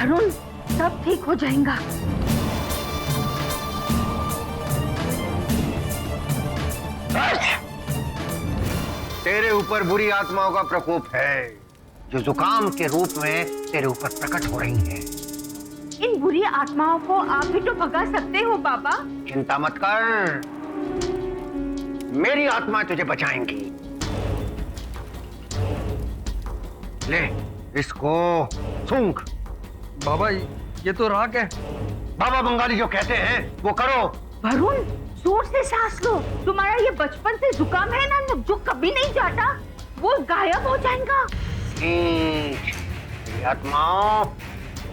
वरुण, सब ठीक हो जाएगा। तेरे ऊपर बुरी आत्माओं का प्रकोप है जो जुकाम के रूप में तेरे ऊपर प्रकट हो रही हैं। इन बुरी आत्माओं को आप भी तो भगा सकते हो बाबा। चिंता मत कर, मेरी आत्मा तुझे बचाएंगी। ले इसको सूंघ। बाबा ये तो राख है। बाबा बंगाली जो कहते हैं वो करो। वरुण, जोर से सांस लो। तुम्हारा ये बचपन से जुकाम है ना, जो कभी नहीं जाता, वो गायब हो जाएगा। आत्माओं,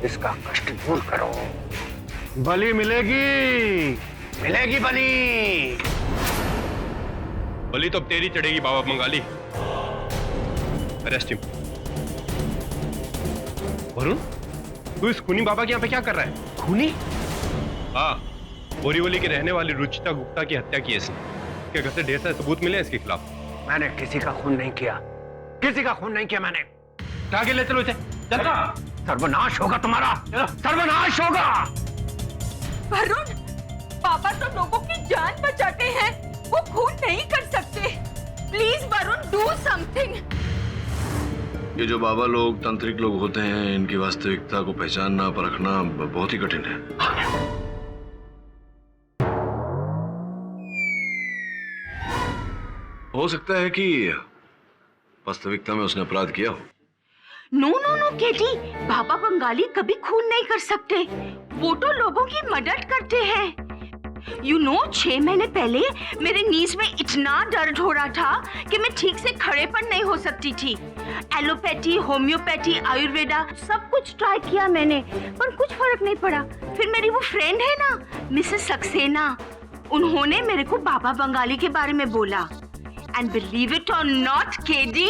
इसका कष्ट दूर करो। बलि मिलेगी, मिलेगी बलि। बलि तो अब तेरी चढ़ेगी बाबा बंगाली। Arrest him. वरुण, तू इस खूनी बाबा के यहाँ पे क्या कर रहा है? खूनी? हाँ, बोरीवली के रहने वाली रुचिता गुप्ता की हत्या की इसने। इसके घर से ढेर सारे सबूत मिले इसके खिलाफ। मैंने किसी का खून नहीं किया, किसी का खून नहीं किया मैंने। आगे ले चलो इसे। चलता। सर्वनाश होगा तुम्हारा, सर्वनाश होगा। वरुण, पापा तो लोगों की जान बचाते हैं, वो खून नहीं कर सकते। Please Varun, do something. ये जो बाबा लोग, तांत्रिक लोग होते हैं, इनकी वास्तविकता को पहचानना, परखना बहुत ही कठिन है। हो सकता है कि वास्तविकता में उसने अपराध किया हो। नो नो नो केटी, बाबा बंगाली कभी खून नहीं कर सकते। वो तो लोगों की मदद करते हैं। यू नो, 6 महीने पहले मेरे नीज में इतना दर्द हो रहा था कि मैं ठीक से खड़े पर नहीं हो सकती थी। एलोपैथी, होम्योपैथी, आयुर्वेदा सब कुछ ट्राई किया मैंने, पर कुछ फर्क नहीं पड़ा। फिर मेरी वो फ्रेंड है ना, मिसेस सक्सेना, उन्होंने मेरे को बाबा बंगाली के बारे में बोला। एंड बिलीव इट और नॉट केडी,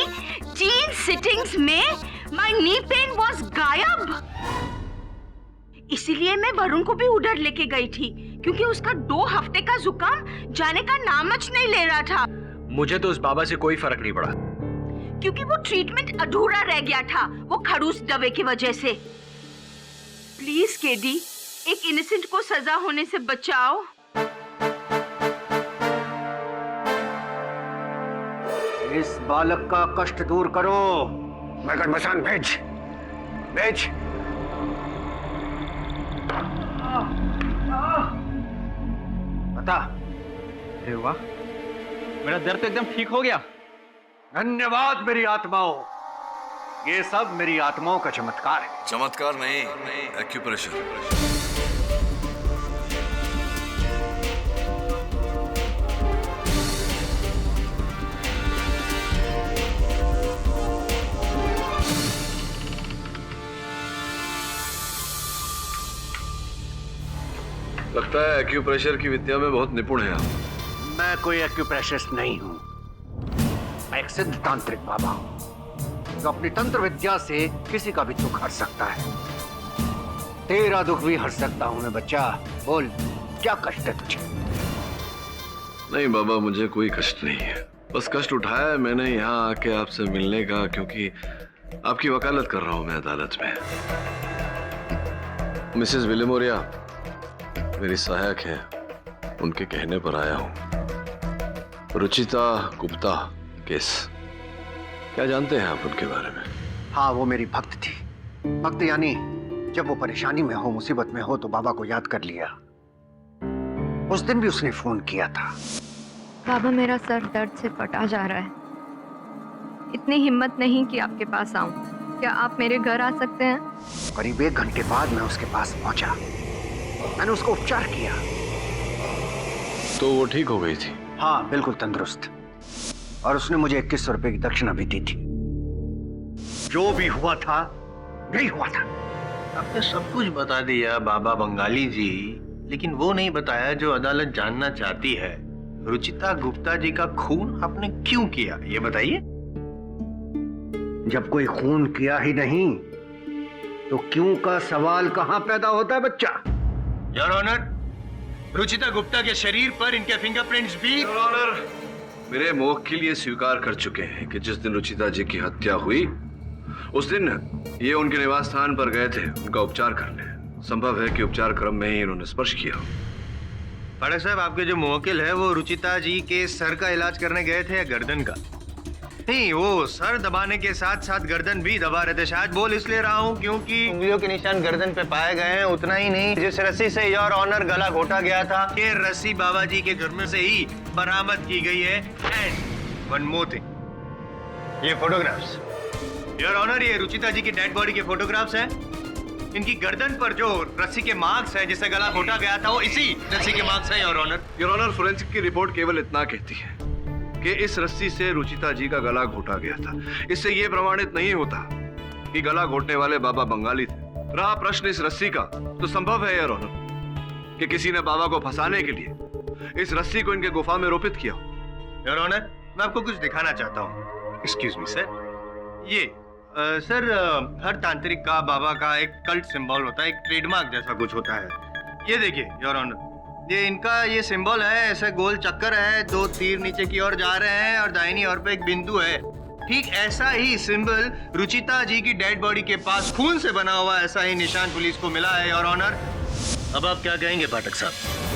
3 सिटिंग्स में माय नी पेन वाज गायब। इसीलिए मैं वरुण को भी उधर लेके गई थी, क्योंकि उसका 2 हफ्ते का जुकाम जाने का नामच नहीं ले रहा था। मुझे तो उस बाबा से कोई फर्क नहीं पड़ा, क्योंकि वो ट्रीटमेंट अधूरा रह गया था, वो खड़ूस दवे की वजह से। प्लीज केडी, एक इनोसेंट को सजा होने से बचाओ। इस बालक का कष्ट दूर करो। मगर मसान भेज, भेज। बता। अरे वाह, मेरा दर्द तो एकदम ठीक हो गया। धन्यवाद मेरी आत्माओं, ये सब मेरी आत्माओं का चमत्कार है। चमत्कार नहीं, एक्यूप्रेशर। लगता है एक्यूप्रेशर की विद्या में बहुत निपुण है आप। मैं कोई एक्यूप्रेशरिस्ट नहीं हूं, मैं एक सिद्ध तांत्रिक बाबा हूं जो अपनी तंत्र विद्या से किसी का भी दुख हर सकता है। तेरा दुख भी हर सकता हूं मैं बच्चा। बोल, क्या कष्ट है तुझे? नहीं बाबा, मुझे कोई कष्ट नहीं है। बस कष्ट उठाया है मैंने यहाँ आके आपसे मिलने का, क्योंकि आपकी वकालत कर रहा हूं मैं अदालत में। मिसेस विलिमोरिया मेरी सहायक है, उनके कहने पर आया हूं। रुचिता गुप्ता केस, क्या जानते हैं आप उनके बारे में? हाँ, वो मेरी भक्त थी। भक्त यानी जब वो परेशानी में हो, मुसीबत में हो, तो बाबा को याद कर लिया। उस दिन भी उसने फोन किया था। बाबा, मेरा सर दर्द से फटा जा रहा है, इतनी हिम्मत नहीं कि आपके पास आऊं। क्या आप मेरे घर आ सकते हैं? करीब 1 घंटे बाद मैं उसके पास पहुंचा। मैंने उसको उपचार किया। तो वो ठीक हो गई थी? हाँ, बिल्कुल तंदुरुस्त। और उसने मुझे 2100 रुपए की दक्षिणा भी दी थी। जो भी हुआ था, यही हुआ था। आपने सब कुछ बता दिया बाबा बंगाली जी, लेकिन वो नहीं बताया जो अदालत जानना चाहती है। रुचिता गुप्ता जी का खून आपने क्यों किया, ये बताइए। जब कोई खून किया ही नहीं तो क्यों का सवाल कहां पैदा होता है बच्चा? योर ऑनर, रुचिता गुप्ता के शरीर पर इनके फिंगरप्रिंट्स भी। योर ऑनर, मेरे मोह के लिए स्वीकार कर चुके हैं कि जिस दिन रुचिता जी की हत्या हुई उस दिन ये उनके निवास स्थान पर गए थे उनका उपचार करने। संभव है कि उपचार क्रम में ही इन्होंने स्पर्श किया हो। पाठक साहब, आपके जो मुवक्किल है वो रुचिता जी के सर का इलाज करने गए थे या गर्दन का? नहीं, वो सर दबाने के साथ साथ गर्दन भी दबा रहे थे। शायद बोल इसलिए रहा हूँ क्योंकि उंगलियों के निशान गर्दन पे पाए गए हैं। उतना ही नहीं, जिस रस्सी से योर ऑनर गला घोटा गया था, ये रस्सी बाबा जी के घर में से ही बरामद की गई है। एंड वन मोर थिंग, ये फोटोग्राफ्स, योर ऑनर, ये रुचिता जी की डेड बॉडी के फोटोग्राफ्स हैं। इनकी गर्दन पर जो रस्सी के मार्क्स हैं जिससे गला घोटा गया था, वो इसी रस्सी के मार्क्स हैं, your honour. Your honour, forensic की रिपोर्ट केवल इतना कहती है कि इस रस्सी से रुचिता जी का गला घोटा गया था। इससे यह प्रमाणित नहीं होता कि गला घोटने वाले बाबा बंगाली थे। रहा प्रश्न इस रस्सी का, तो संभव है योर ऑनर कि किसी ने बाबा को फंसाने के लिए इस रस्सी को इनके गुफा में रोपित किया हो। योर ऑनर, मैं आपको कुछ दिखाना चाहता हूँ। Excuse me sir. ये सर, हर तांत्रिक का बाबा का एक कल्ट सिंबल होता है, एक ट्रेडमार्क जैसा कुछ होता है। ये देखिए योर ऑनर, ये इनका ये सिंबल है। ऐसे गोल चक्कर है, 2 तीर नीचे की ओर जा रहे हैं और दाहिनी ओर पे एक बिंदु है। ठीक ऐसा ही सिंबल रुचिता जी की डेड बॉडी के पास खून से बना हुआ ऐसा ही निशान पुलिस को मिला है योर ऑनर। अब आप क्या कहेंगे पाठक साहब?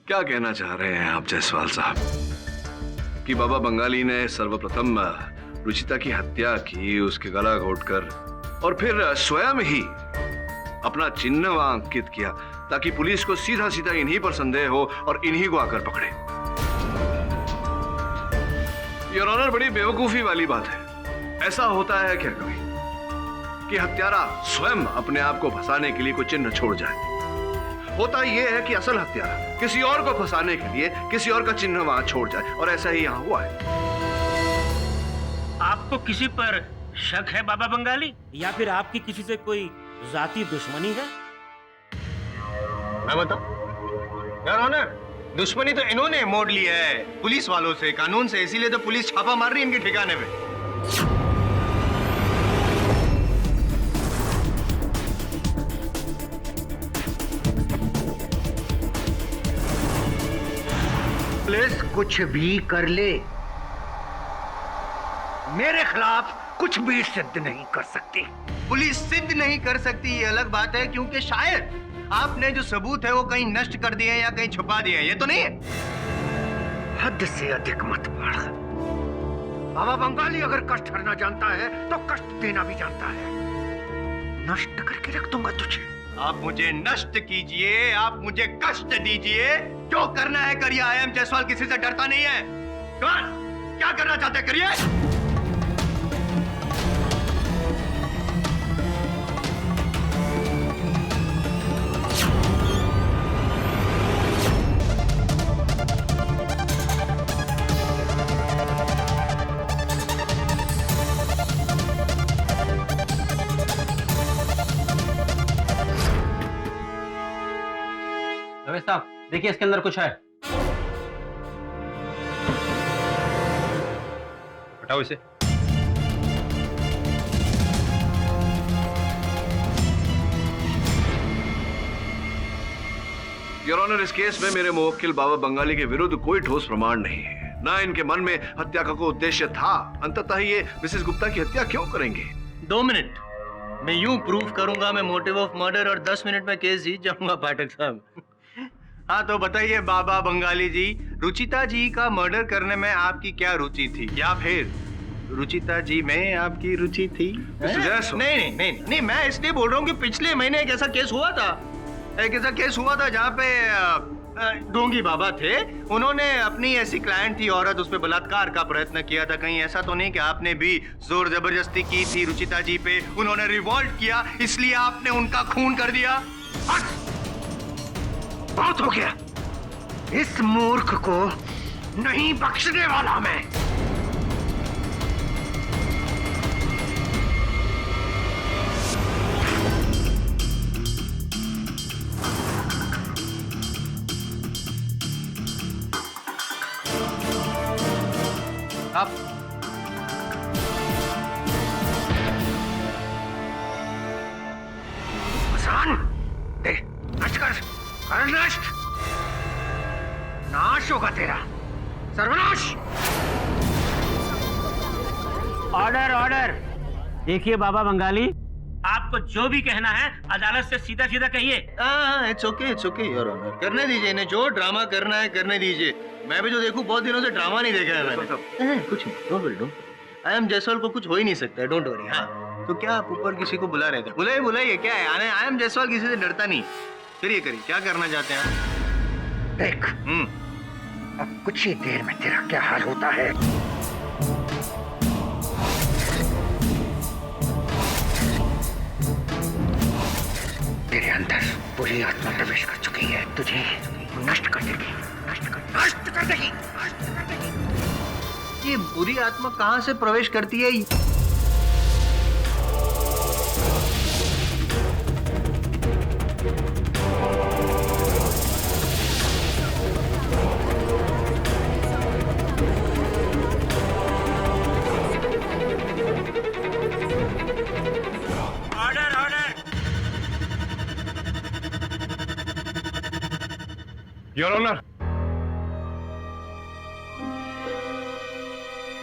क्या कहना चाह रहे हैं आप जायसवाल साहब कि बाबा बंगाली ने सर्वप्रथम रुचिता की हत्या की, उसके गला घोटकर, और फिर स्वयं ही अपना चिन्ह वहां अंकित किया ताकि पुलिस को सीधा सीधा इन्हीं पर संदेह हो और इन्हीं को आकर पकड़े। योर ऑनर, बड़ी बेवकूफी वाली बात है। ऐसा होता है क्या कभी कि हत्यारा स्वयं अपने आप को फंसाने के लिए कोई चिन्ह छोड़ जाए? होता यह है कि असल हत्यारा किसी और को फंसाने के लिए किसी और का चिन्ह वहां छोड़ जाए, और ऐसा ही यहां हुआ है। आपको किसी पर शक है बाबा बंगाली, या फिर आपकी किसी से कोई जाती दुश्मनी है? मैं बताऊं योर ऑनर, दुश्मनी तो इन्होंने मोड़ ली है पुलिस वालों से, कानून से। इसीलिए तो पुलिस छापा मार रही है इनके ठिकाने पे। पुलिस कुछ भी कर ले, मेरे खिलाफ कुछ भी सिद्ध नहीं कर सकती। पुलिस सिद्ध नहीं कर सकती ये अलग बात है, क्योंकि शायद आपने जो सबूत है वो कहीं नष्ट कर दिए या कहीं छुपा दिए। ये तो नहीं है? हद से अधिक मत बढ़। बाबा बंगाली अगर कष्ट हरना जानता है तो कष्ट देना भी जानता है। नष्ट करके रख दूंगा तुझे। आप मुझे नष्ट कीजिए, आप मुझे कष्ट दीजिए, जो करना है करिए। आई एम जायसवाल किसी से डरता नहीं है। कौन क्या करना चाहते हैं करिए। रमेश साहब, देखिए इसके अंदर कुछ है। हटाओ इसे। योर ऑनर, इस केस में मेरे मुवक्किल बाबा बंगाली के विरुद्ध कोई ठोस प्रमाण नहीं है। ना इनके मन में हत्या का कोई उद्देश्य था। अंततः ये मिसेस गुप्ता की हत्या क्यों करेंगे? 2 मिनट, मैं यूं प्रूफ करूंगा मैं मोटिव ऑफ मर्डर, और 10 मिनट में केस जीत जाऊंगा पाठक साहब। हाँ तो बताइए बाबा बंगाली जी, रुचिता जी का मर्डर करने में आपकी क्या रुचि थी, या फिर रुचिता जी में आपकी रुचि थी? नहीं, मैं इसलिए बोल रहा हूँ कि पिछले महीने एक ऐसा केस हुआ था जहाँ पे ढोंगी बाबा थे। उन्होंने अपनी ऐसी क्लाइंट थी औरत, उस पर बलात्कार का प्रयत्न किया था। कहीं ऐसा तो नहीं कि आपने भी जोर जबरदस्ती की थी रुचिता जी पे? उन्होंने रिवॉल्ट किया, इसलिए आपने उनका खून कर दिया। बहुत हो गया। इस मूर्ख को नहीं बख्शने वाला मैं। आप आसान दे, नच कर, अरे नष्ट, नाश होगा तेरा, सर्वनाश। Order order. देखिए बाबा बंगाली, आपको जो भी कहना है अदालत से सीधा सीधा कहिए। हाँ, इट्स ओके योर ऑनर। करने दीजिए इन्हें, जो ड्रामा करना है करने दीजिए। मैं भी जो देखूं, बहुत दिनों से ड्रामा नहीं देखा है मैंने। कुछ नहीं, don't worry, I am Jaiswal को कुछ हो ही नहीं सकता है, डोंट वरी। हाँ, तो क्या आप ऊपर किसी को बुला रहे थे? बुलाइए, क्या है? आई एम जायसवाल किसी से डरता नहीं। करिए, क्या करना चाहते हैं आप? देख, अब कुछ ही देर में तेरा क्या हाल होता है। तेरे अंदर बुरी आत्मा प्रवेश कर चुकी है, तुझे नष्ट कर देगी, नष्ट कर देगी। ये बुरी आत्मा कहाँ से प्रवेश करती है? Order order. योर ऑनर,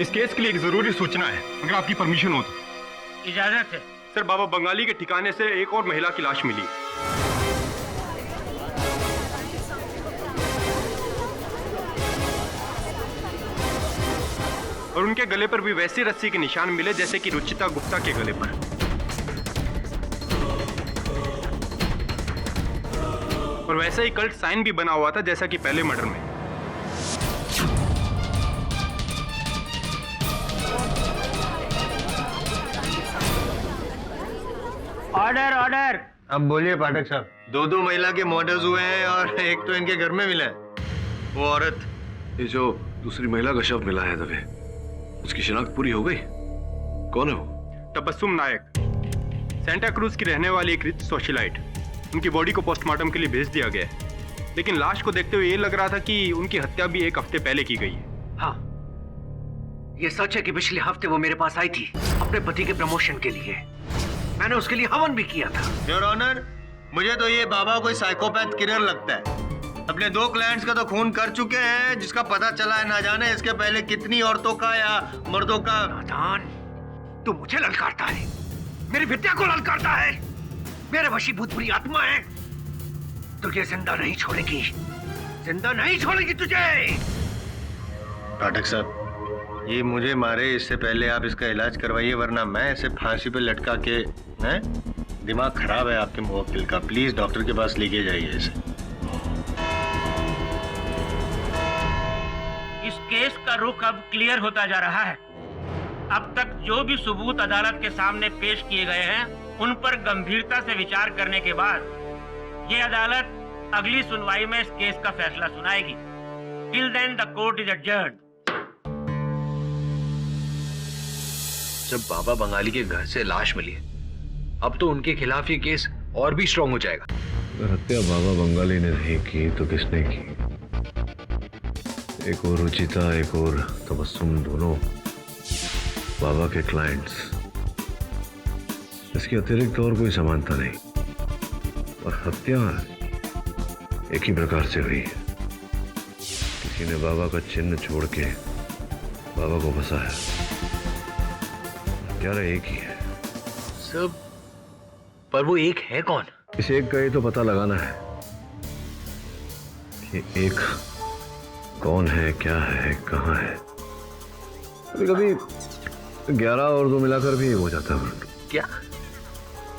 इस केस के लिए एक जरूरी सूचना है, अगर आपकी परमिशन हो तो। इजाजत है। सर, बाबा बंगाली के ठिकाने से एक और महिला की लाश मिली। और उनके गले पर भी वैसी रस्सी के निशान मिले जैसे कि रुचिता गुप्ता के गले पर। और वैसा ही कल्ट साइन भी बना हुआ था जैसा कि पहले मर्डर में। Order order. अब बोलिए पाठक साहब। दो महिला के मर्डर्स हुए हैं और एक तो इनके घर में मिला है, वो औरत। ये जो दूसरी महिला का शव मिला है दबे, उसकी शिनाख्त पूरी हो गई? कौन है वो? तबस्सुम नायक, सेंटा क्रूज की रहने वाली एक रिच सोशलाइट। उनकी बॉडी को पोस्टमार्टम के लिए भेज दिया गया है, लेकिन लाश को देखते हुए ये लग रहा था कि उनकी हत्या भी एक हफ्ते पहले की गई है। हाँ, ये सच है कि पिछले हफ्ते वो मेरे पास आई थी अपने पति के प्रमोशन के लिए। मैंने उसके लिए हवन भी किया था। योर ऑनर, मुझे तो ये बाबा कोई साइकोपैथ किलर लगता है। अपने 2 क्लाइंट्स का तो खून कर चुके हैं, जिसका पता चला है ना जाने इसके पहले कितनी औरतों का या मर्दों का। नादान, तू मुझे ललकारता है, मेरी विद्या को ललकारता है। मेरे वशीभूत बुरी आत्मा है, तुझे जिंदा नहीं छोड़ेगी, जिंदा नहीं छोड़ेगी तुझे। पाठक साहब, ये मुझे मारे इससे पहले आप इसका इलाज करवाइए, वरना मैं इसे फांसी पे लटका के। हैं? दिमाग खराब है आपके मुवक्किल का, प्लीज डॉक्टर के पास लेके जाइए इसे। इस केस का रुख अब क्लियर होता जा रहा है। अब तक जो भी सबूत अदालत के सामने पेश किए गए हैं, उन पर गंभीरता से विचार करने के बाद ये अदालत अगली सुनवाई में इस केस का फैसला सुनाएगी। Till then the court is adjourned. जब बाबा बंगाली के घर से लाश मिली है, अब तो उनके खिलाफ ये केस और भी स्ट्रांग हो जाएगा। अगर हत्या बाबा बंगाली ने नहीं की तो किसने की? एक और रुचिता, एक और तबस्सुम, दोनों बाबा के क्लाइंट्स। इसके अतिरिक्त और कोई समानता नहीं। और हत्या एक ही प्रकार से हुई है। किसी ने बाबा का चिन्ह छोड़ के बाबा को फंसाया। हत्यारा एक ही है। सब, पर वो एक है कौन? इस एक का ही तो पता लगाना है कि एक कौन है, क्या है, कहाँ है। कभी कभी 11 और 2 मिलाकर भी हो जाता है। क्या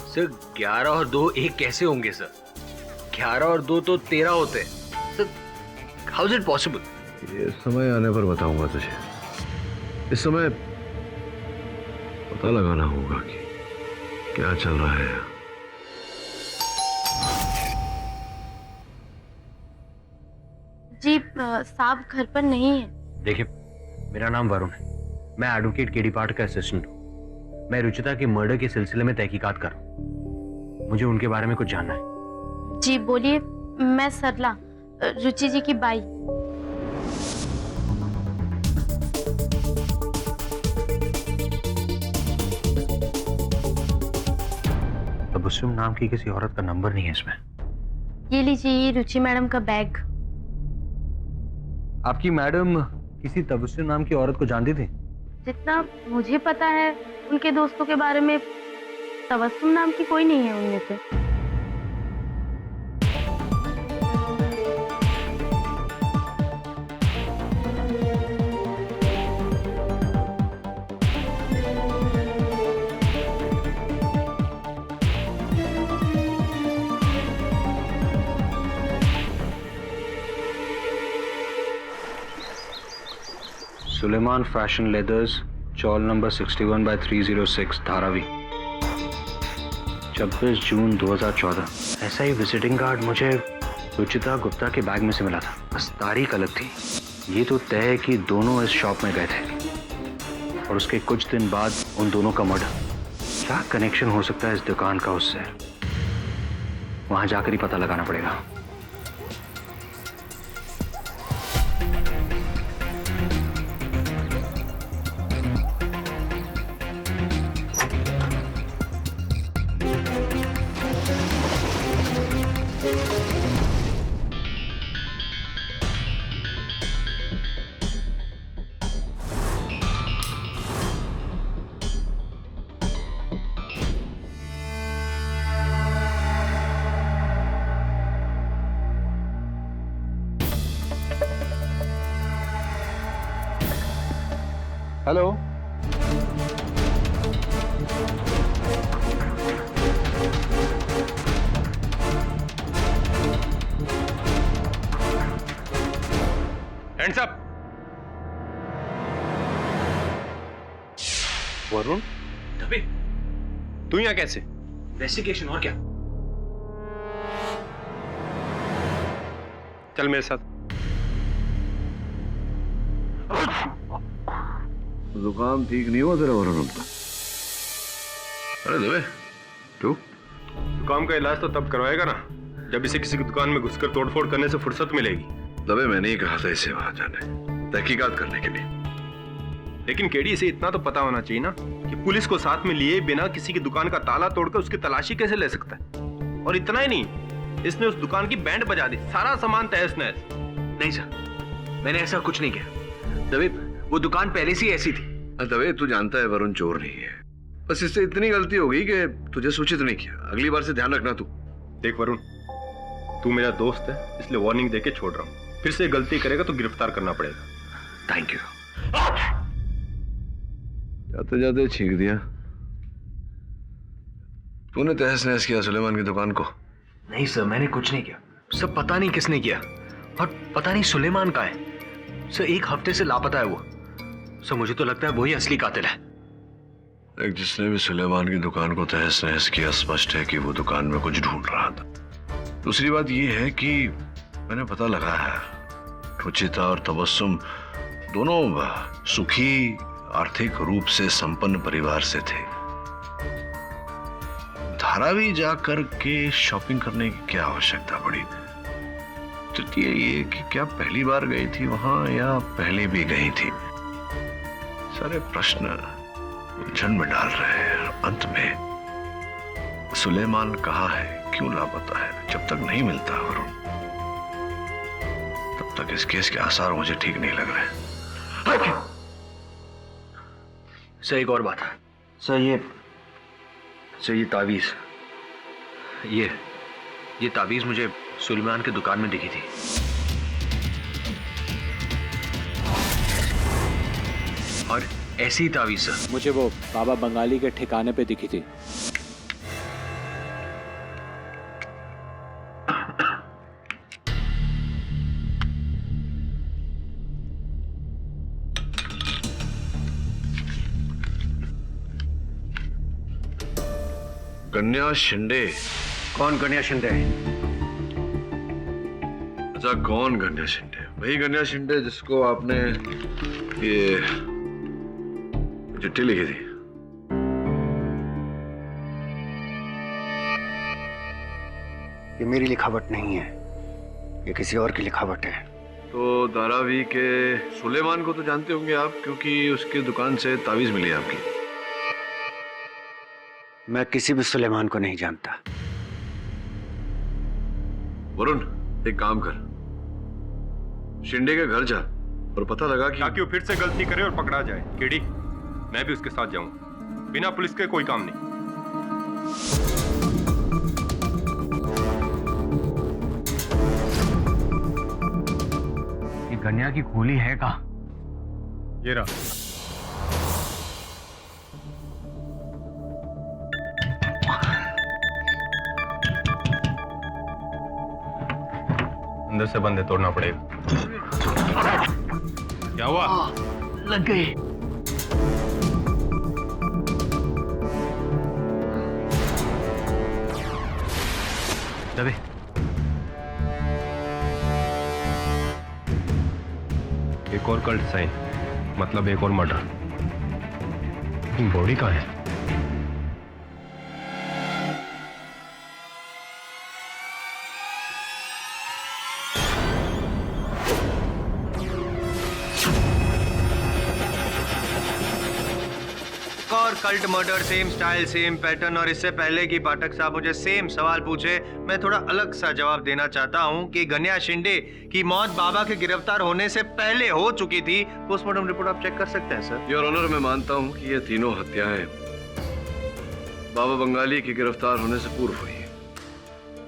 सर, 11 और 2 एक कैसे होंगे सर? 11 और 2 तो 13 होते हैं sir. How is it possible? ये समय आने पर बताऊंगा तुझे। इस समय पता लगाना होगा कि क्या चल रहा है। जी साहब घर पर नहीं है। देखिए, मेरा नाम वरुण है, मैं एडवोकेट केडी पाठ का असिस्टेंट हूँ। मैं रुचिता के मर्डर के सिलसिले में तहकीकात कर रहा हूँ। मुझे उनके बारे में कुछ जानना है। जी बोलिए। मैं सरला, रुचि जी की बाई। तबस्सुम नाम की किसी औरत का नंबर नहीं है इसमें। ये लीजिए, ये रुचि मैडम का बैग। आपकी मैडम किसी तबस्सुम नाम की औरत को जानती थी? जितना मुझे पता है उनके दोस्तों के बारे में, तबस्सुम नाम की कोई नहीं है उनमें से। सुलेमान फैशन लेदर्स, चौल नंबर 61/306, धारावी, 26 जून 2014। ऐसा ही विजिटिंग कार्ड मुझे रुचिता गुप्ता के बैग में से मिला था, बस तारीख अलग थी। ये तो तय है कि दोनों इस शॉप में गए थे और उसके कुछ दिन बाद उन दोनों का मर्डर। क्या कनेक्शन हो सकता है इस दुकान का उससे? वहां जाकर ही पता लगाना पड़ेगा। Hello, hands up. वरुण, दबे। तू यहाँ कैसे? इन्वेस्टिगेशन और क्या? चल मेरे साथ। जुकाम ठीक नहीं हुआ तेरा वरुण? अरे दबे तू जुकाम का इलाज तो तब करवाएगा ना जब इसे किसी की दुकान में घुसकर तोड़फोड़ करने से फुर्सत मिलेगी। दबे मैंने ही कहा था इसे वहां जाने, तहकीकात करने के लिए। लेकिन केडी, इसे इतना तो पता होना चाहिए ना कि पुलिस को साथ में लिए बिना किसी की दुकान का ताला तोड़कर उसकी तलाशी कैसे ले सकता है। और इतना ही नहीं, इसने उस दुकान की बैंड बजा दी, सारा सामान तहस नहस। नहीं सर, मैंने ऐसा कुछ नहीं किया। दबे, वो दुकान पहले से ही ऐसी थी। दबे तू जानता है वरुण चोर नहीं है, बस इससे इतनी गलती हो गई कि तुझे सूचित नहीं किया। अगली बार से ध्यान रखना तू। देख वरुण, तू मेरा दोस्त है, इसलिए वार्निंग देके छोड़ रहा हूँ। फिर से गलती करेगा तो गिरफ्तार करना पड़ेगा। Thank you. जाते जाते छींक दिया। तूने तहस नहस किया सुलेमान की दुकान को? नहीं सर, मैंने कुछ नहीं किया। सब पता नहीं किसने किया, और पता नहीं सुलेमान का है। सर, 1 हफ्ते से लापता है वो। सर, मुझे तो लगता है वही असली कातिल है। एक जिसने भी सुलेमान की दुकान को तहस नहस किया, स्पष्ट है कि वो दुकान में कुछ ढूंढ रहा था। दूसरी बात ये है कि मैंने पता लगाया है, रुचिता और तबस्सुम दोनों सुखी, आर्थिक रूप से संपन्न परिवार से थे। धारावी जाकर के शॉपिंग करने की क्या आवश्यकता पड़ी? तृतीय ये कि क्या पहली बार गई थी वहां या पहले भी गई थी? सारे प्रश्न उलझन में डाल रहे हैं। अंत में सुलेमान कहाँ है, क्यों लापता है, जब तक नहीं मिलता वरुण, तब तक इस केस के आसार मुझे ठीक नहीं लग रहे। सर, एक और बात है। सर, ये तावीज, ये तावीज मुझे सुलेमान की दुकान में दिखी थी। और ऐसी ही तावीज सर मुझे वो बाबा बंगाली के ठिकाने पे दिखी थी। कन्या शिंदे? कौन कन्या शिंदे? अच्छा, कौन कन्या शिंदे? वही कन्या शिंदे जिसको आपने ये चिट्ठी लिखी थी। ये मेरी लिखावट नहीं है, ये किसी और की लिखावट है। तो धारावी के सुलेमान को तो जानते होंगे आप, क्योंकि उसकी दुकान से तावीज मिली आपकी। मैं किसी भी सुलेमान को नहीं जानता। वरुण, एक काम कर, शिंदे के घर जा और पता लगा कि ताकि वो फिर से गलती करे और पकड़ा जाए। केडी, मैं भी उसके साथ जाऊंगा। बिना पुलिस के कोई काम नहीं। ये गन्या की गोली है कहाँ? ये रहा। अंदर से बंद है, तोड़ना पड़ेगा। क्या हुआ? लग गई। दबे। एक और कल्ट साइन, मतलब एक और मर्डर। बॉडी कहाँ है? और cult murder, same style, same pattern. और इससे पहले कि पाठक साहब मुझे सेम सवाल पूछे, मैं थोड़ा अलग सा जवाब देना चाहता हूं कि गन्या शिंदे की मौत बाबा के गिरफ्तार होने से पहले हो चुकी थी। पोस्टमार्टम रिपोर्ट आप चेक कर सकते हैं सर। योर ऑनर, मैं मानता हूं कि ये तीनों हत्याएं बाबा बंगाली के गिरफ्तार होने से पूर्व हुई है।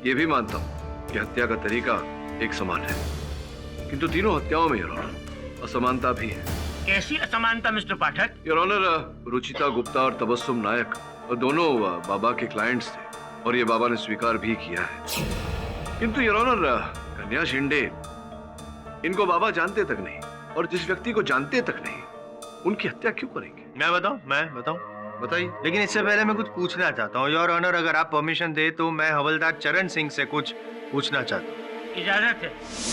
ये भी मानता हूं कि हत्या का तरीका एक समान है, किंतु तीनों हत्याओं में योर ऑनर असमानता भी है। कैसी असमानता mister Pathak? Your honour, Ruchita Gupta और तबस्सुम नायक दोनों बाबा के क्लाइंट्स थे और ये बाबा ने स्वीकार भी किया है। किंतु योर ऑनर, कन्या शिंदे, इनको बाबा जानते तक नहीं, और जिस व्यक्ति को जानते तक नहीं, उनकी हत्या क्यों करेंगे? मैं बताऊं? बताइए। लेकिन इससे पहले मैं कुछ पूछना चाहता हूँ योर ऑनर, अगर आप परमिशन दे तो मैं हवलदार चरण सिंह से कुछ पूछना चाहता हूँ। इजाजत है।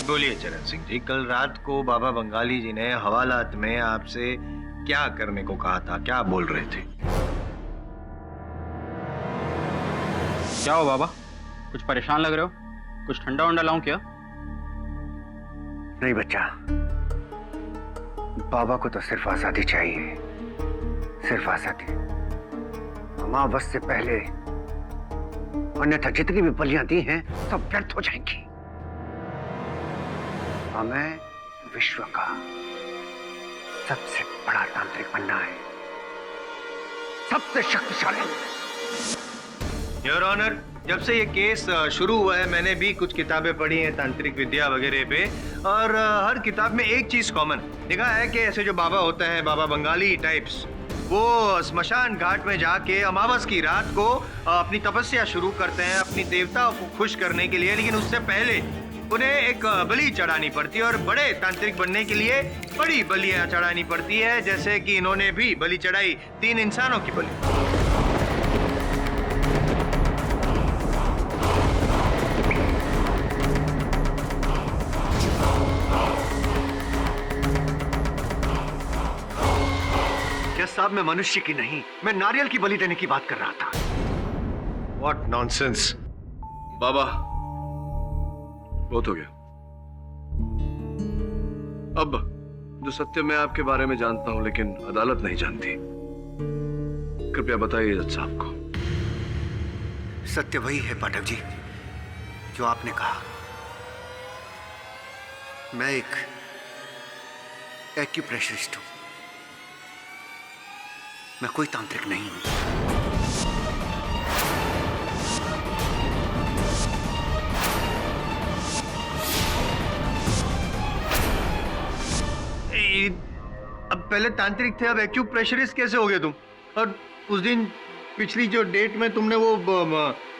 बोलिए चरण सिंह जी, कल रात को बाबा बंगाली जी ने हवालात में आपसे क्या करने को कहा था, क्या बोल रहे थे? क्या हो बाबा, कुछ परेशान लग रहे हो? कुछ ठंडा वंडा लाऊं क्या? नहीं बच्चा, बाबा को तो सिर्फ आजादी चाहिए, सिर्फ आजादी। अमावस से पहले, अन्यथा जितनी भी बलियां दी हैं सब व्यर्थ हो जाएंगी। हमें विश्व का सबसे बड़ा तांत्रिक बनना है, सबसे शक्तिशाली। योर ऑनर, जब से ये केस शुरू हुआ है मैंने भी कुछ किताबें पढ़ी हैं तांत्रिक विद्या वगैरह पे, और हर किताब में एक चीज कॉमन लिखा है कि ऐसे जो बाबा होते हैं, बाबा बंगाली टाइप्स, वो स्मशान घाट में जाके अमावस की रात को अपनी तपस्या शुरू करते हैं अपनी देवताओं को खुश करने के लिए। लेकिन उससे पहले उन्हें एक बलि चढ़ानी पड़ती है, और बड़े तांत्रिक बनने के लिए बड़ी बलियां चढ़ानी पड़ती है, जैसे कि इन्होंने भी बलि चढ़ाई 3 इंसानों की बलि। यस साहब, मैं मनुष्य की नहीं, मैं नारियल की बलि देने की बात कर रहा था। What nonsense! बाबा, बहुत हो गया। अब जो सत्य मैं आपके बारे में जानता हूं लेकिन अदालत नहीं जानती, कृपया बताइए जज साहब को। सत्य वही है पाठक जी जो आपने कहा। मैं एक एक्यूप्रेशरिस्ट हूं, मैं कोई तांत्रिक नहीं हूं। अब पहले तांत्रिक थे, अब एक्यूप्रेशरिस्ट कैसे हो गए तुम? और उस दिन पिछली जो डेट में तुमने वो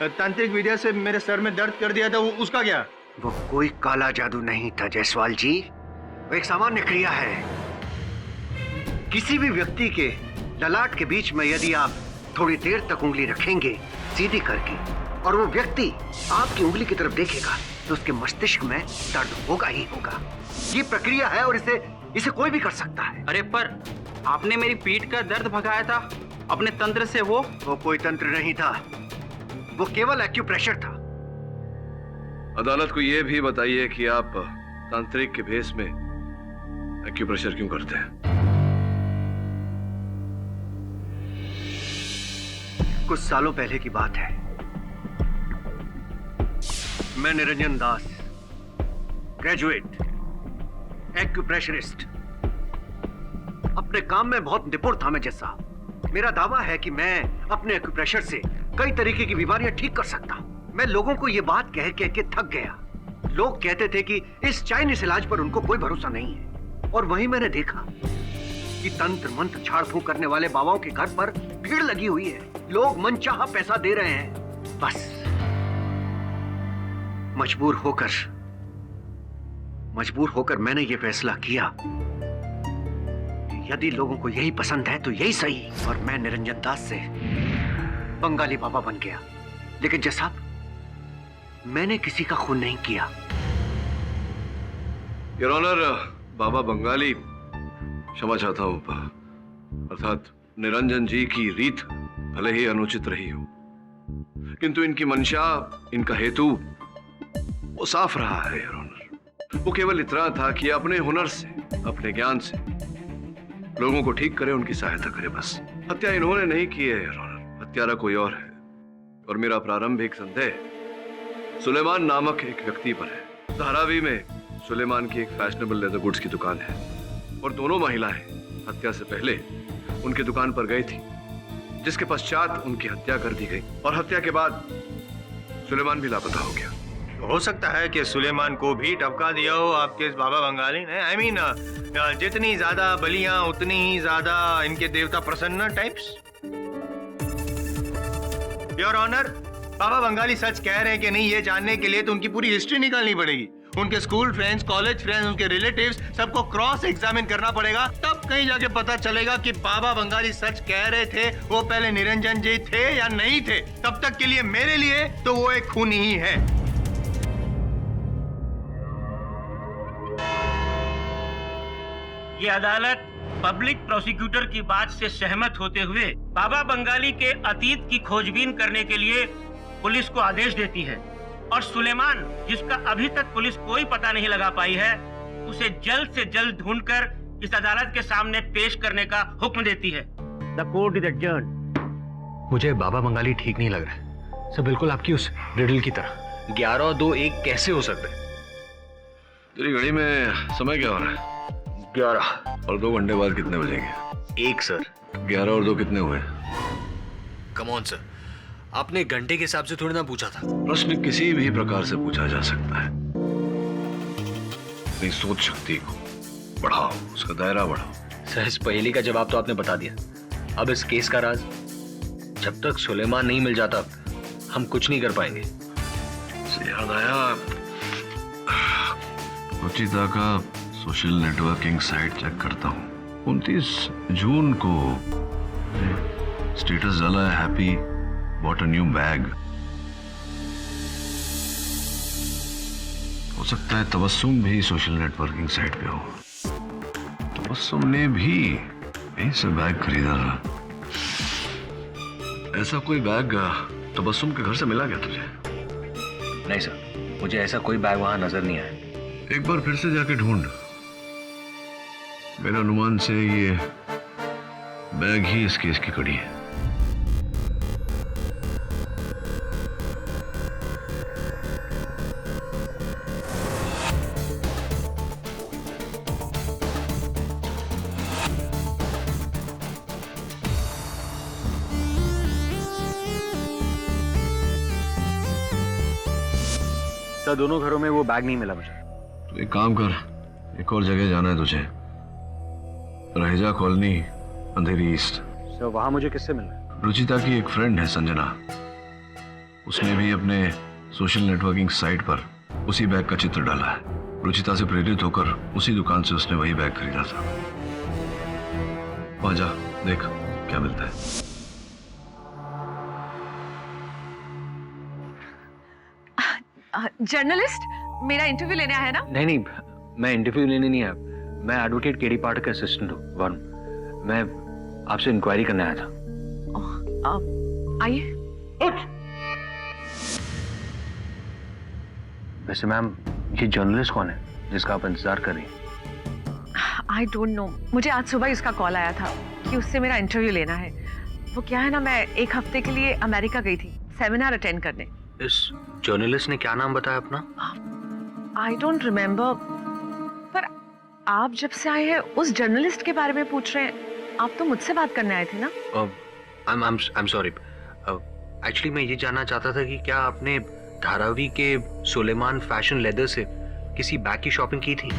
तांत्रिक विद्या से मेरे सर में दर्द कर दिया था, वो उसका क्या? वो कोई काला जादू नहीं था जायसवाल जी, वो एक सामान्य क्रिया है। किसी भी व्यक्ति के ललाट के बीच में यदि आप थोड़ी देर तक उंगली रखेंगे सीधी करके, और वो व्यक्ति आपकी उंगली की तरफ देखेगा, तो उसके मस्तिष्क में दर्द होगा ही होगा। ये प्रक्रिया है और इसे कोई भी कर सकता है। अरे पर आपने मेरी पीठ का दर्द भगाया था अपने तंत्र से। वो कोई तंत्र नहीं था, वो केवल एक्यूप्रेशर था। अदालत को यह भी बताइए कि आप तांत्रिक के भेष में एक्यूप्रेशर क्यों करते हैं? कुछ सालों पहले की बात है। मैं निरंजन दास, ग्रेजुएट, एक्यूप्रेशरिस्ट। अपने काम में बहुत निपुण था मैं जैसा। मेरा दावा है कि मैं अपने एक्यूप्रेशर से कई तरीके की बीमारियां ठीक कर सकता हूं। मैं लोगों को ये बात कह कह के थक गया। लोग कहते थे कि इस चाइनीज इलाज पर उनको कोई भरोसा नहीं है, और वहीं मैंने देखा कि तंत्र मंत्र झाड़ फूंक करने वाले बाबाओं के घर पर भीड़ लगी हुई है। लोग मनचाहा पैसा दे रहे हैं। बस मजबूर होकर मैंने ये फैसला किया कि यदि लोगों को यही पसंद है तो यही सही, और मैं निरंजन दास से बंगाली बाबा बन गया। लेकिन जज साहब, मैंने किसी का खून नहीं किया। योर ऑनर, बाबा बंगाली, क्षमा चाहता हूं, अर्थात निरंजन जी की रीत भले ही अनुचित रही हो, किंतु इनकी मंशा, इनका हेतु वो साफ रहा है योर ऑनर। वो केवल इतना था कि अपने हुनर से, अपने ज्ञान से लोगों को ठीक करे, उनकी सहायता करे, बस। हत्या इन्होंने नहीं की है योर ऑनर, हत्यारा कोई और है। और मेरा प्रारंभिक संदेह सुलेमान नामक एक व्यक्ति पर है। धारावी में सुलेमान की एक फैशनेबल लेदर गुड्स की दुकान है, और दोनों महिलाएं हत्या से पहले उनकी दुकान पर गई थी, जिसके पश्चात उनकी हत्या कर दी गई, और हत्या के बाद सुलेमान भी लापता हो गया। हो सकता है कि सुलेमान को भी टपका दिया हो आपके इस बाबा बंगाली ने। I mean, जितनी ज्यादा बलियां उतनी ही ज्यादा इनके देवता प्रसन्न टाइप्स। योर ऑनर, बाबा बंगाली सच कह रहे हैं कि नहीं, ये जानने के लिए तो उनकी पूरी हिस्ट्री निकालनी पड़ेगी। उनके स्कूल फ्रेंड्स, कॉलेज फ्रेंड्स, उनके रिलेटिव्स, सबको क्रॉस एग्जामिन करना पड़ेगा। तब कहीं जाके पता चलेगा कि बाबा बंगाली सच कह रहे थे, वो पहले निरंजन जी थे या नहीं थे। तब तक के लिए मेरे लिए तो वो एक खूनी ही है। ये अदालत पब्लिक प्रोसिक्यूटर की बात से सहमत होते हुए बाबा बंगाली के अतीत की खोजबीन करने के लिए पुलिस को आदेश देती है, और सुलेमान, जिसका अभी तक पुलिस कोई पता नहीं लगा पाई है, उसे जल्द से जल्द ढूंढकर इस अदालत के सामने पेश करने का हुक्म देती है। The court is adjourned. मुझे बाबा बंगाली ठीक नहीं लग रहा है सर, बिल्कुल आपकी उस रिडल की तरह। 11 और 2 1 कैसे हो सकते हैं? तेरी घड़ी में समय क्या हो रहा है? 11 और 2 घंटे बाद कितने बजेंगे? 1 सर। 11 और 2 कितने हुए? कम ऑन सर, आपने घंटे के हिसाब से थोड़ी ना पूछा था। प्रश्न किसी भी प्रकार से पूछा जा सकता है। अपनी सोच शक्ति को बढ़ाओ, उसका दायरा बढ़ाओ। सर, इस पहेली का जवाब तो आपने बता दिया। अब इस केस का राज, जब तक सुलेमान नहीं मिल जाता हम कुछ नहीं कर पाएंगे। से याद आया, रुचिता का सोशल नेटवर्किंग साइट चेक करता हूँ। 29 जून को स्टेटस डाला है, happy bought a new bag. हो सकता है तबस्सुम भी सोशल नेटवर्किंग साइट पे हो। तबस्सुम ने भी यहीं से बैग खरीदा था। ऐसा कोई बैग तबस्सुम के घर से मिला क्या तुझे? नहीं सर, मुझे ऐसा कोई बैग वहां नजर नहीं आया। एक बार फिर से जाके ढूंढ। मेरे अनुमान से ये बैग ही इस केस की कड़ी है। सर, दोनों घरों में वो बैग नहीं मिला मुझे। तो एक काम कर, एक और जगह जाना है तुझे, रहेजा कॉलोनी, अंधेरी ईस्ट। सर, वहां मुझे किससे मिलना है? रुचिता की एक फ्रेंड है संजना, उसने भी अपने सोशल नेटवर्किंग साइट पर उसी बैग का चित्र डाला है। रुचिता से प्रेरित होकर उसी दुकान से उसने वही बैग खरीदा था। वहां जा, देख क्या मिलता है। जर्नलिस्ट, मेरा इंटरव्यू लेने आया है ना? नहीं, मैं इंटरव्यू लेने नहीं आया। मैं एडवोकेट केडी पाठक का असिस्टेंट हूँ, वरुण। मैं आपसे इंक्वायरी करने आया था। आइए। वैसे मैम, ये जर्नलिस्ट कौन है जिसका आप इंतजार कर रही हैं? आई डोंट नो, मुझे आज सुबह इसका कॉल आया था कि उससे मेरा इंटरव्यू लेना है। वो क्या है ना, मैं एक हफ्ते के लिए अमेरिका गई थी सेमिनार अटेंड करने। इस जर्नलिस्ट ने क्या नाम बताया अपना? आई डोंट रिमेम्बर, पर आप जब से आए हैं उस जर्नलिस्ट के बारे में पूछ रहे हैं। आप तो मुझसे बात करने आए थे ना? I'm sorry. एक्चुअली मैं ये जानना चाहता था कि क्या आपने धारावी के सुलेमान फैशन लेदर से किसी बैग की शॉपिंग की थी?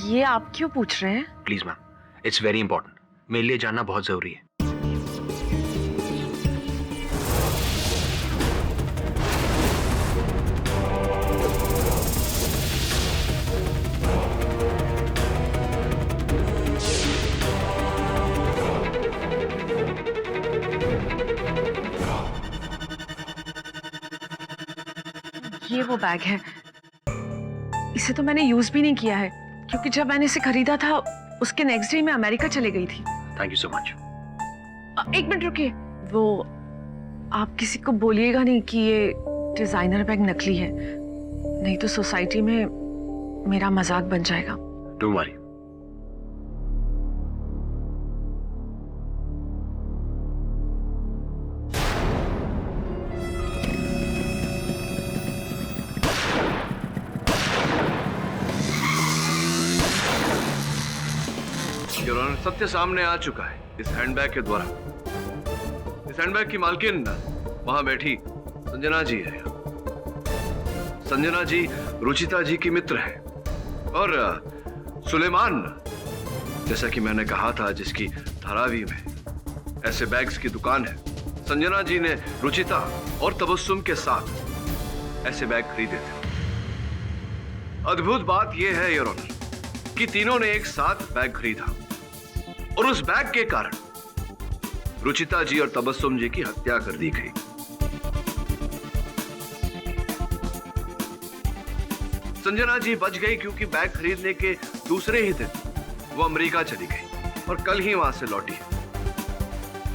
ये आप क्यों पूछ रहे हैं? Please ma'am, it's very important. मेरे लिए जानना बहुत जरूरी है। ये वो बैग है। इसे तो मैंने यूज भी नहीं किया है, क्योंकि जब मैंने इसे खरीदा था उसके नेक्स्ट डे मैं अमेरिका चले गई थी। Thank you so much. एक मिनट रुकिए, वो आप किसी को बोलिएगा नहीं कि ये डिजाइनर बैग नकली है, नहीं तो सोसाइटी में मेरा मजाक बन जाएगा। Don't worry. योर ऑनर, सत्य सामने आ चुका है इस हैंडबैग के द्वारा। इस हैंडबैग की मालकिन वहां बैठी संजना जी है। संजना जी रुचिता जी की मित्र है, और सुलेमान, जैसा कि मैंने कहा था, जिसकी धारावी में ऐसे बैग्स की दुकान है, संजना जी ने रुचिता और तबस्सुम के साथ ऐसे बैग खरीदे थे। अद्भुत बात यह है योर ऑनर कि तीनों ने एक साथ बैग खरीदा, और उस बैग के कारण रुचिता जी और तबस्सुम जी की हत्या कर दी गई। संजना जी बच गई क्योंकि बैग खरीदने के दूसरे ही दिन वो अमेरिका चली गई और कल ही वहां से लौटी।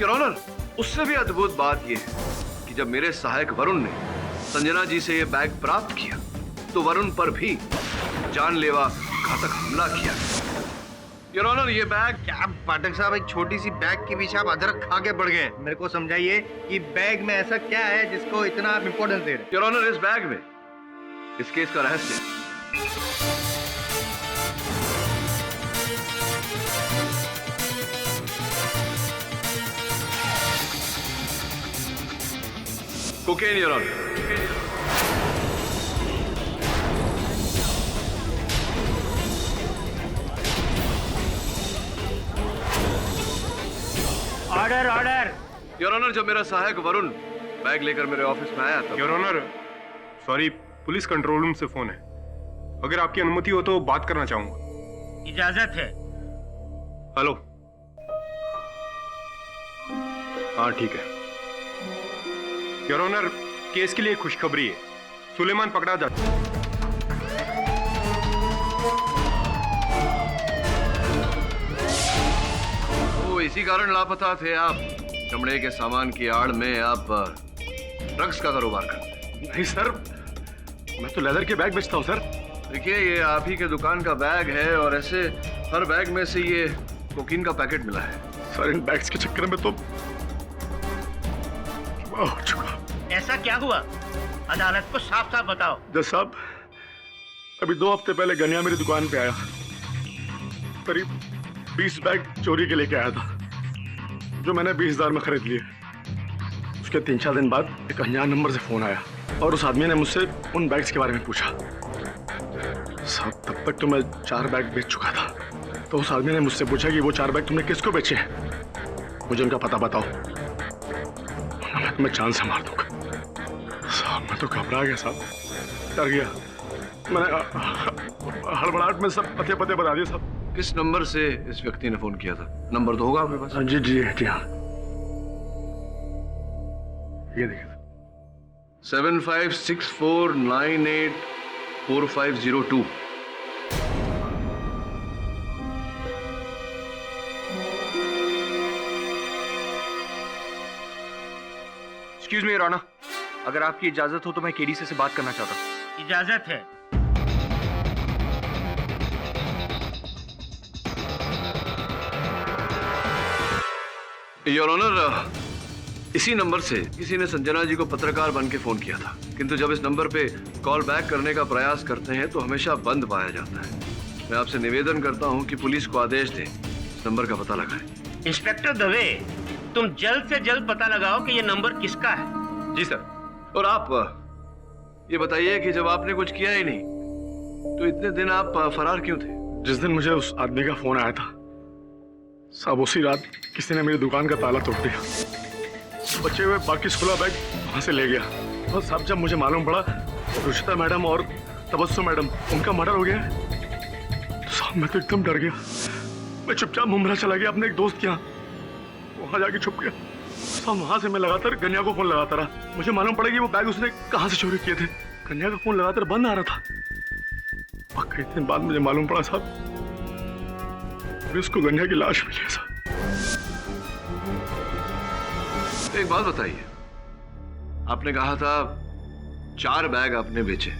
योर ऑनर, उससे भी अद्भुत बात यह है कि जब मेरे सहायक वरुण ने संजना जी से यह बैग प्राप्त किया तो वरुण पर भी जानलेवा घातक हमला किया। योर ऑनर, ये बैग, क्या पाठक साहब, एक छोटी सी बैग के पीछे आप अदरक खा के पड़ गए। मेरे को समझाइए कि बैग में ऐसा क्या है जिसको इतना आप इंपॉर्टेंस दे रहे हैं? योर ऑनर, इस बैग में इस केस का रहस्य cocaine. Your honour, order order. Your honour, जब मेरा सहायक वरुण बैग लेकर मेरे ऑफिस में आया था। Your honour, sorry, police control room से फोन है। अगर आपकी अनुमति हो तो बात करना चाहूंगा। इजाजत है। हेलो। हाँ ठीक है। योर ऑनर, केस के लिए खुशखबरी है, सुलेमान पकड़ा जा चुका है। इसी कारण लापता थे आप। चमड़े के सामान की आड़ में आप ड्रग्स का कारोबार करते? नहीं सर, मैं तो लेदर के बैग बेचता हूँ सर। देखिए, ये आप ही के दुकान का बैग है और ऐसे हर बैग में से ये कोकीन का पैकेट मिला है। सर, इन बैग्स के चक्कर में तो हो चुका। ऐसा क्या हुआ? अदालत को साफ साफ बताओ। जज साहब, अभी 2 हफ्ते पहले गनिया मेरी दुकान पे आया, करीब 20 बैग चोरी के लेके आया था, जो मैंने 20,000 में खरीद लिए। उसके 3-4 दिन बाद एक अनजान नंबर से फोन आया और उस आदमी ने मुझसे उन बैग्स के बारे में पूछा। साहब, तब तक तो मैं 4 बैग बेच चुका था। तो उस आदमी ने मुझसे पूछा कि वो 4 बैग तुमने किसको बेचे हैं, मुझे उनका पता बताओ, मैं तुम्हें जान से मार दूंगा। साहब, मैं तो घबरा गया साहब, डर गया। मैंने हड़बड़ाहट में सब पते बता दिए साहब। किस नंबर से इस व्यक्ति ने फोन किया था? नंबर तो होगा आपके पास? जी जी जी हाँ, ये देखिए। 7564984502। एक्सक्यूज मी राणा, अगर आपकी इजाजत हो तो मैं केडी से बात करना चाहता हूँ। इजाजत है। योर ऑनर, इसी नंबर से किसी ने संजना जी को पत्रकार बन के फोन किया था, किंतु जब इस नंबर पे कॉल बैक करने का प्रयास करते हैं तो हमेशा बंद पाया जाता है। मैं आपसे निवेदन करता हूं कि पुलिस को आदेश दें इस नंबर का पता लगाएं। इंस्पेक्टर दवे, तुम जल्द से जल्द पता लगाओ कि ये नंबर किसका है। जी सर। और आप ये बताइए कि जब आपने कुछ किया ही नहीं तो इतने दिन आप फरार क्यों थे? जिस दिन मुझे उस आदमी का फोन आया था साहब, उसी रात किसी ने मेरी दुकान का ताला तोड़ दिया, बचे हुए बाकी 16 बैग वहां से ले गया। और साहब जब मुझे मालूम पड़ा रुचिता मैडम और तबस्सुम मैडम उनका मर्डर हो गया तो साहब मैं तो एकदम डर गया। मैं चुपचाप मुंबई चला गया अपने एक दोस्त के यहाँ, वहां जाके छुप गया। साहब वहां से मैं लगातार कन्या को फोन लगाता रहा। मुझे मालूम पड़ा कि वो बैग उसने कहाँ से चोरी किए थे। कन्या का फोन लगातार बंद आ रहा था। और कई दिन बाद मुझे मालूम पड़ा साहब पुलिस को कन्या की लाश मिली है साहब। एक बात बताइए, आपने कहा था 4 बैग आपने बेचे,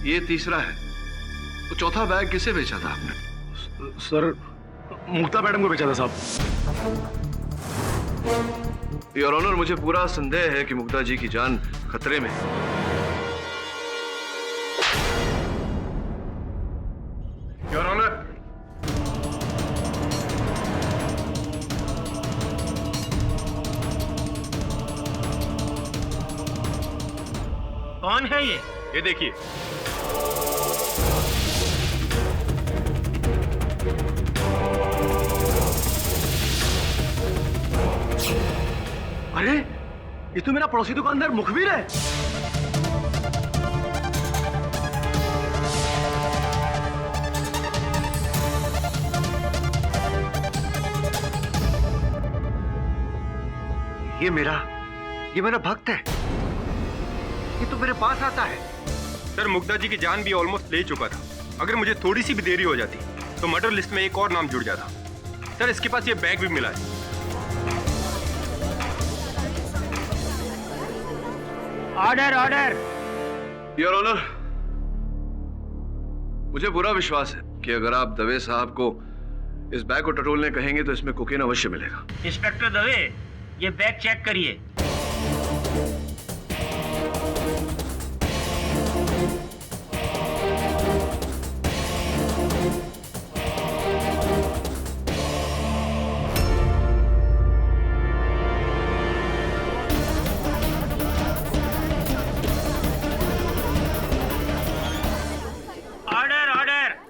ये तीसरा है, तो चौथा बैग किसे बेचा था आपने? सर मुक्ता मैडम को बेचा था साहब। योर ऑनर, मुझे पूरा संदेह है कि मुक्ता जी की जान खतरे में है। योर ऑनर, कौन है ये देखिए। अरे ये तो मेरा पड़ोसी दुकानदार मुखबिर है। ये मेरा भक्त है, ये तो मेरे पास आता है। सर मुग्धा जी की जान भी ऑलमोस्ट ले चुका था। अगर मुझे थोड़ी सी भी देरी हो जाती तो मर्डर लिस्ट में एक और नाम जुड़ जाता। सर इसके पास ये बैग भी मिला है। Order order. योर ऑनर, मुझे पूरा विश्वास है कि अगर आप दवे साहब को इस बैग को टटोलने कहेंगे तो इसमें कोकीन अवश्य मिलेगा। इंस्पेक्टर दवे, ये बैग चेक करिए।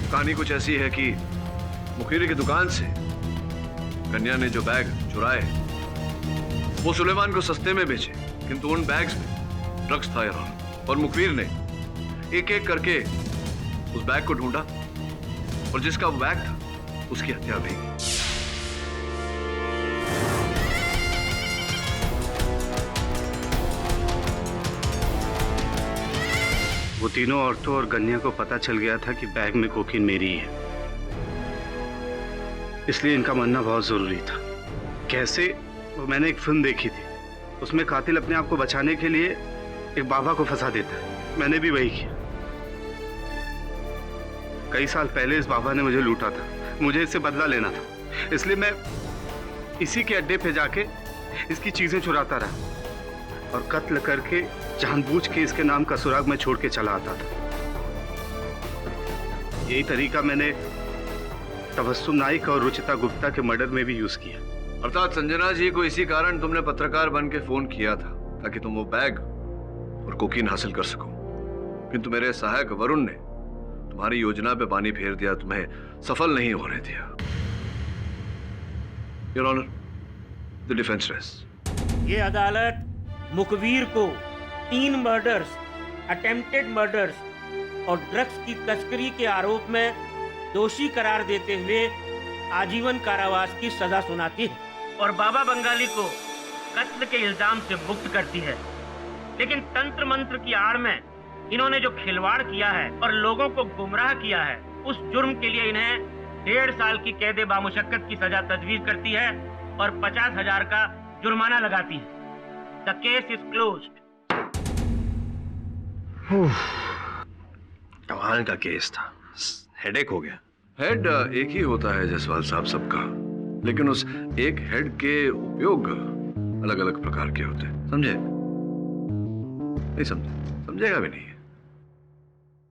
कहानी कुछ ऐसी है कि मुखीरी की दुकान से कन्या ने जो बैग चुराए वो सुलेमान को सस्ते में बेचे, किंतु उन बैग्स में ड्रग्स था यार। और मुखबिर ने एक एक करके उस बैग को ढूंढा और जिसका वो बैग था उसकी हत्या भी। वो तीनों औरतों और कन्या को पता चल गया था कि बैग में कोकीन मेरी है, इसलिए इनका मानना बहुत जरूरी था। कैसे? वो मैंने एक फिल्म देखी थी, उसमें कातिल अपने आप को बचाने के लिए एक बाबा को फंसा देता है। मैंने भी वही किया। कई साल पहले इस बाबा ने मुझे लूटा था, मुझे इससे बदला लेना था, इसलिए मैं इसी के अड्डे पे जाके इसकी चीजें चुराता रहा और कत्ल करके जानबूझ के इसके नाम का सुराग में छोड़ के चला आता था। यही तरीका मैंने तबस्सुम नाइक और रुचिता गुप्ता के मर्डर में भी यूज किया। अर्थात संजना जी को इसी कारण तुमने पत्रकार बन के फोन किया था ताकि तुम वो बैग और कोकीन हासिल कर सको, किंतु मेरे सहायक वरुण ने तुम्हारी योजना पे पानी फेर दिया, तुम्हें सफल नहीं होने दिया। Your honour, the defence rest. ये अदालत मुखबिर को 3 मर्डर्स, अटेम्प्टेड मर्डर्स और ड्रग्स की तस्करी के आरोप में दोषी करार देते हुए आजीवन कारावास की सजा सुनाती है और बाबा बंगाली को कत्ल के इल्जाम से मुक्त करती है। लेकिन तंत्र मंत्र की आड़ में इन्होंने जो खिलवाड़ किया है और लोगों को गुमराह किया है, उस जुर्म के लिए इन्हें 1.5 साल की कैद बामुशक्कत की सजा तजवीज करती है और 50,000 का जुर्माना लगाती है। The case is closed. कमाल का केस था, हेडेक हो गया। हेड एक ही होता है जायसवाल साहब सबका, लेकिन उस एक हेड के उपयोग अलग अलग प्रकार के होते हैं, समझे? नहीं समझे, समझेगा भी नहीं।